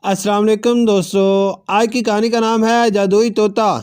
السلام علیکم دوستو، آج کی کہانی کا نام ہے جادوئی طوطا۔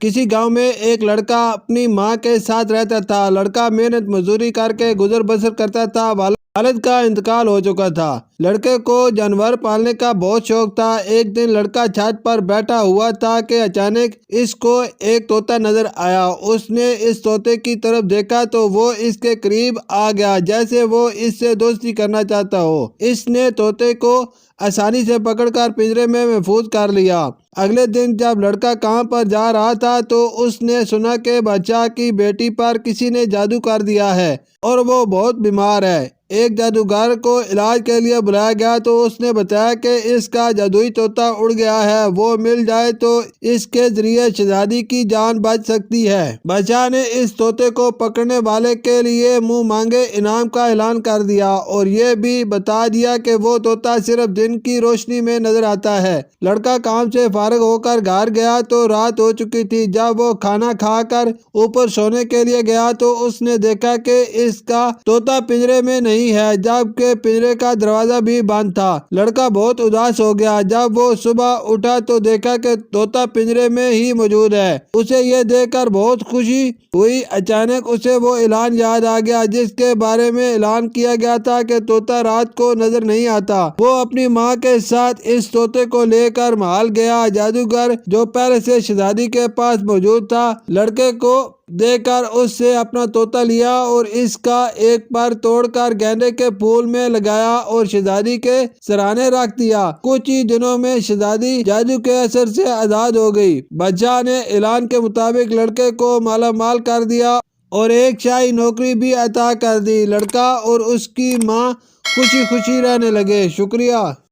کسی گاؤں میں ایک لڑکا اپنی ماں کے ساتھ رہتا تھا۔ لڑکا محنت مزدوری کر کے گزر بسر کرتا تھا۔ والد کا انتقال ہو چکا تھا۔ لڑکے کو جانور پالنے کا بہت شوق تھا۔ ایک دن لڑکا چھت پر بیٹھا ہوا تھا کہ اچانک اس کو ایک طوطا نظر آیا۔ اس نے اس طوطے کی طرف دیکھا تو وہ اس کے قریب آ گیا جیسے وہ اس سے دوستی کرنا چاہتا ہو۔ اس نے طوطے کو آسانی سے پکڑ کر پنجرے میں محفوظ کر لیا۔ اگلے دن جب لڑکا کام پر جا رہا تھا تو اس نے سنا کہ بادشاہ کی بیٹی پر کسی نے جادو کر دیا ہے اور وہ بہت بیمار ہے۔ ایک جادوگر کو علاج کے لیے بلایا گیا تو اس نے بتایا کہ اس کا جادوئی طوطا اڑ گیا ہے، وہ مل جائے تو اس کے ذریعے شہزادی کی جان بچ سکتی ہے۔ بادشاہ نے اس طوطے کو پکڑنے والے کے لیے منہ مانگے انعام کا اعلان کر دیا اور یہ بھی بتا دیا کہ وہ طوطا صرف دن کی روشنی میں نظر آتا ہے۔ لڑکا کام سے فارغ ہو کر گھر گیا تو رات ہو چکی تھی۔ جب وہ کھانا کھا کر اوپر سونے کے لیے گیا تو اس نے دیکھا کہ اس کا طوطا پنجرے میں نہیں ہے، جبکہ پنجرے کا دروازہ بھی بند تھا۔ لڑکا بہت اداس ہو گیا۔ جب وہ صبح اٹھا تو دیکھا کہ طوطا پنجرے میں ہی موجود ہے۔ اسے یہ دیکھ کر بہت خوشی ہوئی۔ اچانک اسے وہ اعلان یاد آ گیا جس کے بارے میں اعلان کیا گیا تھا کہ طوطا رات کو نظر نہیں آتا۔ وہ اپنی ماں کے ساتھ اس طوطے کو لے کر محل گیا۔ جادوگر جو پہلے سے شہزادی کے پاس موجود تھا، لڑکے کو دیکھ کر اس سے اپنا طوطا لیا اور اس کا ایک پر توڑ کر گیندے کے پھول میں لگایا اور شہزادی کے سرانے رکھ دیا۔ کچھ ہی دنوں میں شہزادی جادو کے اثر سے آزاد ہو گئی۔ بادشاہ نے اعلان کے مطابق لڑکے کو مالا مال کر دیا اور ایک شاہی نوکری بھی عطا کر دی۔ لڑکا اور اس کی ماں خوشی خوشی رہنے لگے۔ شکریہ۔